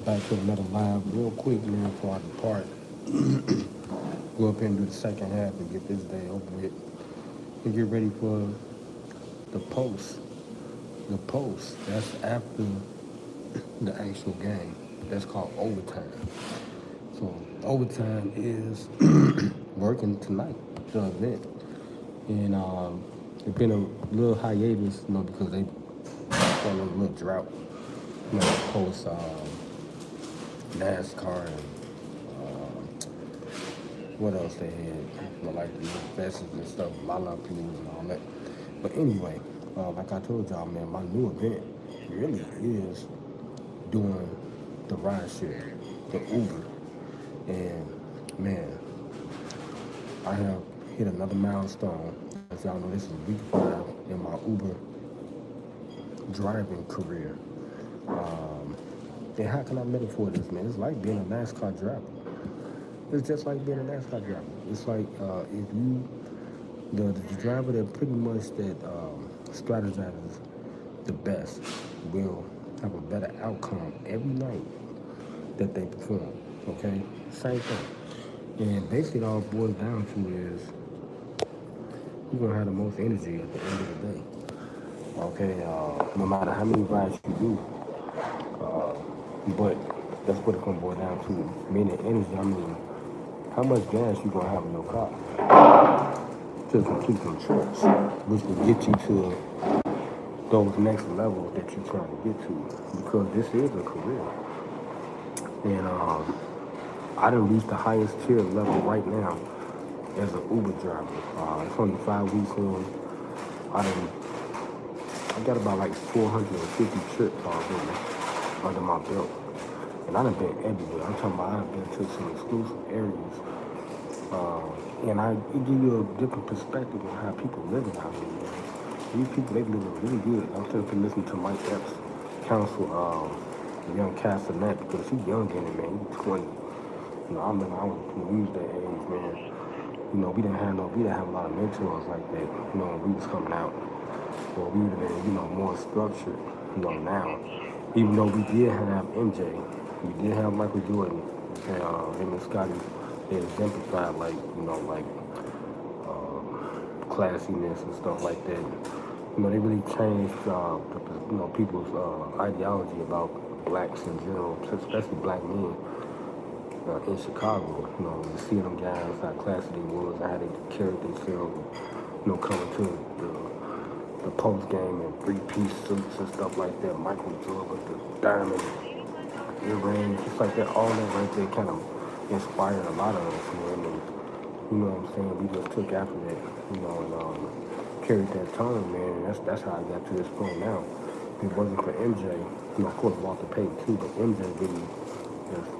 Back to another live real quick, man, before I depart. Go up here and do the second half and get this day over with. And get ready for the post. The post, that's after the actual game. That's called overtime. So overtime is working tonight, the event. And it's been a little hiatus, because they on a little drought, post NASCAR and what else they had, like the vests and stuff, La Pools and all that. But anyway, like I told y'all, man, my new event really is doing the ride share, the Uber. And man, I have hit another milestone. As y'all know, this is week 5 in my Uber driving career. And how can I metaphor this, man? It's like being a NASCAR driver. It's just like being a NASCAR driver. It's like if you, the driver that pretty much that strategizes the best will have a better outcome every night that they perform. Okay, same thing. And basically, all it boils down to is you're gonna have the most energy at the end of the day. Okay, no matter how many rides you do, but that's what it's gonna boil down to. Meaning energy. I mean, how much gas you gonna have in your car to complete some trips, which will get you to those next levels that you're trying to get to. Because this is a career, and I done reached the highest tier level right now as an Uber driver. It's only 5 weeks in. I got about like 450 trips already under my belt. And I done been everywhere. I'm talking about I done been to some exclusive areas. It give you a different perspective on how people living out here, man. These people, they living really good. I'm still listening to Mike Epps counsel young Castanet because he's young in it, man. He's 20. I remember when we was that age, man. We didn't have a lot of mentors like that, when we was coming out. Or we would have been, more structured, now. Even though we did have MJ, we did have Michael Jordan, and him and Scotty, they exemplified like classiness and stuff like that. They really changed people's ideology about blacks in general, especially black men in Chicago. You see them guys how classy they was, how they carried themselves, coming to the post game in 3-piece suits and stuff like that. Michael Jordan with the diamond earrings, just like that. All that right there kind of inspired a lot of us, man. And you know what I'm saying? We just took after that, and carried that tone, man. And that's how I got to this point now. If it wasn't for MJ, of course Walter Payton too, but MJ really just,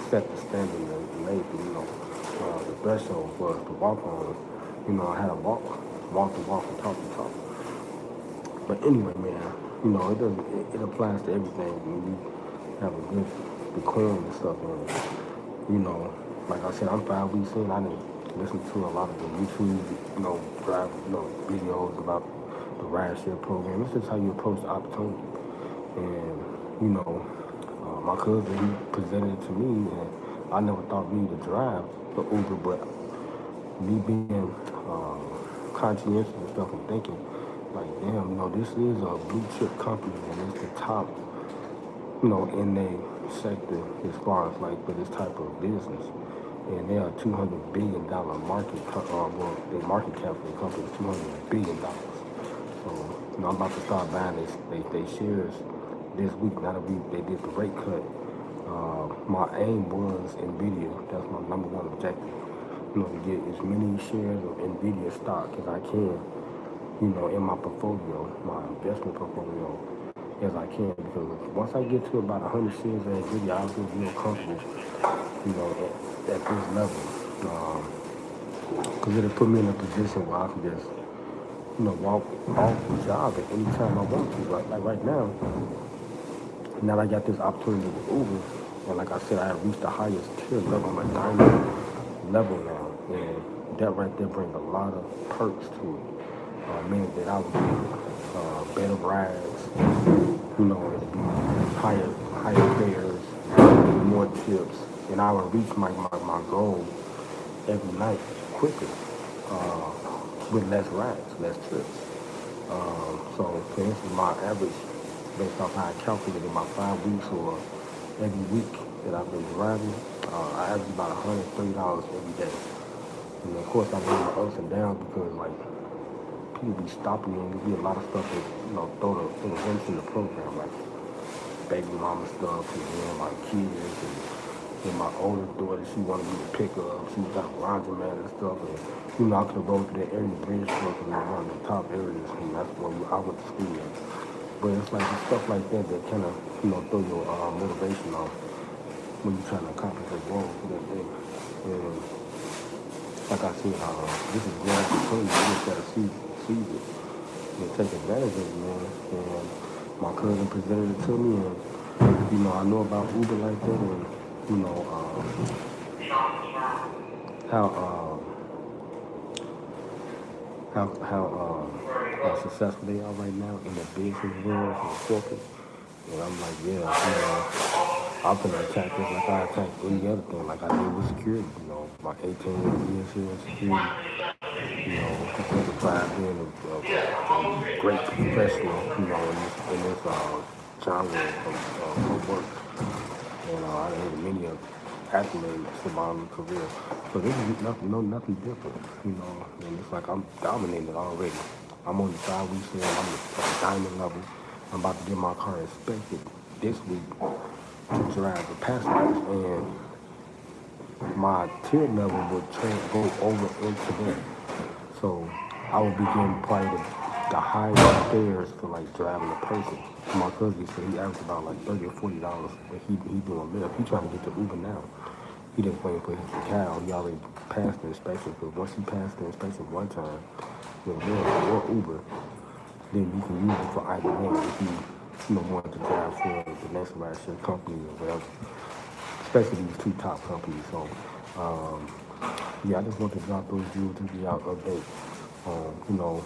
set the standard and laid the threshold for us to walk on. I had to walk the walk and talk the talk. But anyway, man, it applies to everything. When you have a good decorum and stuff, and like I said, I'm 5 weeks in. I didn't listen to a lot of the YouTube, drive, videos about the ride share program. It's just how you approach the opportunity. And my cousin, he presented it to me, and I never thought me to drive the Uber, but me being conscientious and stuff and thinking, like, damn, this is a blue chip company and it's the top, in their sector as far as like for this type of business. And they are $200 billion market, their market cap for the company is $200 billion. So, I'm about to start buying they shares this week. Now that they did the rate cut, my aim was NVIDIA. That's my number one objective. To get as many shares of NVIDIA stock as I can, in my portfolio, my investment portfolio, as I can. Because once I get to about 100 shares of NVIDIA, I'll feel real comfortable, at this level. Because it'll put me in a position where I can just, walk off the job at any time I want to. Like right now that I got this opportunity with Uber, and like I said, I have reached the highest tier level, my diamond level now, and that right there brings a lot of perks to it. Meaning that I would get better rides, it'd be higher higher fares, more tips, and I would reach my goal every night quicker, uh, with less rides, less trips. So for instance, my average, based off how I calculated my 5 weeks or every week that I've been driving, I average about $130 every day. And of course, I get my ups and downs because like people be stopping me and there be a lot of stuff that throw the wrench in the program, like baby mama stuff and then my kids and my older daughter, she wanted me to pick her up. She was got a laundromat and stuff, and I could have gone to that area bridge truck and one of the top areas, and that's where I went to school at. But it's like the stuff like that that kind of throw your motivation off when you're trying to accomplish a goal for that day. And like I said, this is a great opportunity. You just gotta seize it and take advantage of it, man. And my cousin presented it to me, and I know about Uber like that, and how how successful they are right now in the business world and corporate. And I'm like, yeah, I'm gonna attack this like I attack any other thing, like I did with security. My 18 years here in security. Certified being a great professional, in this genre of work. And I had many accolades about my career. So this is nothing different, and it's like I'm dominated already. I'm on the 5 weeks in, I'm at the diamond level. I'm about to get my car inspected this week to drive the passengers, and my tier level would go over into that. So I would be getting probably the highest fares for like driving a person. My cousin said he averaged about like $30 or $40, but he doing Lyft. He trying to get to Uber now. He didn't wait for his account. He already passed the inspection. Because once he passed the inspection one time with Lyft or Uber, then you can use it for either one if you want to drive for the next rideshare company or whatever. Especially these two top companies. So yeah, I just want to drop those jewels to be out update on,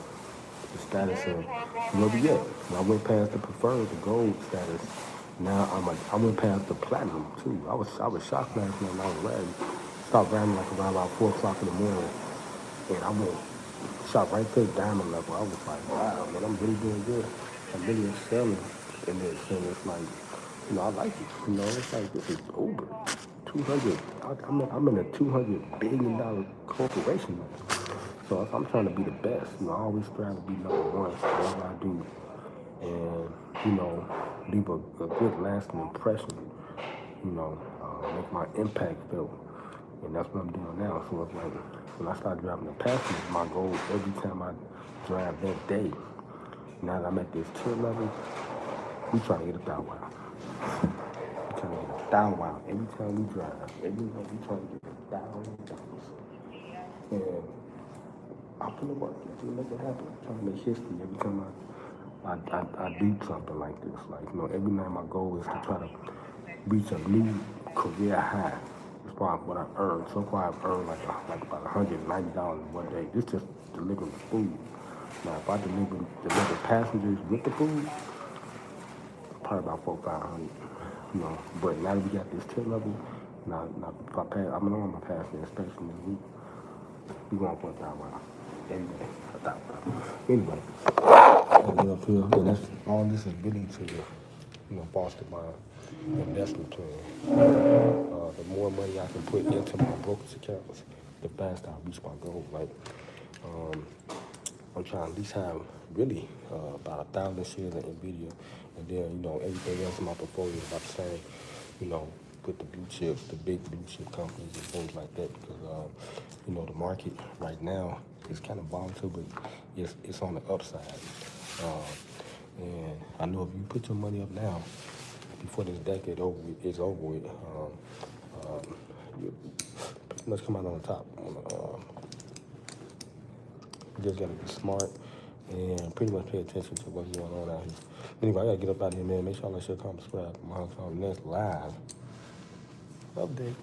the status of where we at. I went past the preferred, the gold status. Now I went past the platinum too. I was shocked last night when I was riding. Stopped riding like around about 4 o'clock in the morning, and I went shot right to the diamond level. I was like, wow, man, I'm really doing good. I'm really excelling in this, and it's like, I like it. It's like this is Uber. 200. I'm in a $200 billion corporation now. So if I'm trying to be the best, I always strive to be number one. Whatever I do, and leave a good lasting impression. Make my impact felt, and that's what I'm doing now. So it's like when I start driving the passengers, my goal every time I drive that day. Now that I'm at this tier level, we trying to get a $1,000. We trying to get a $1,000 every time we drive. Every night we trying to get $1,000. And I'm gonna work. I'm gonna make it happen. I'm trying to make history every time I do something like this. Like, every night my goal is to try to reach a new career high. That's why what I earned. So far I've earned like about $190 in one day. This just delivering the food. Now if I deliver passengers with the food, probably about $400-500. But now that we got this tier level, now if I pass, I'm gonna pass the inspection this week. We going for $1,000. Anyway, $1,000. Anyway, I get up here, and that's all this is really to foster my investment plan. The more money I can put into my brokerage accounts, the faster I reach my goal. Like, I'm trying to at least have really about 1,000 shares in NVIDIA, and then everything else in my portfolio is about the same. With the blue chips, the big blue chip companies and things like that, because the market right now is kind of volatile, but it's on the upside. And I know if you put your money up now, before this decade is over with, you pretty much come out on the top. You just gotta be smart and pretty much pay attention to what's going on out here. Anyway, I gotta get up out of here, man. Make sure I like, share, comment, subscribe. I'm on the next live update.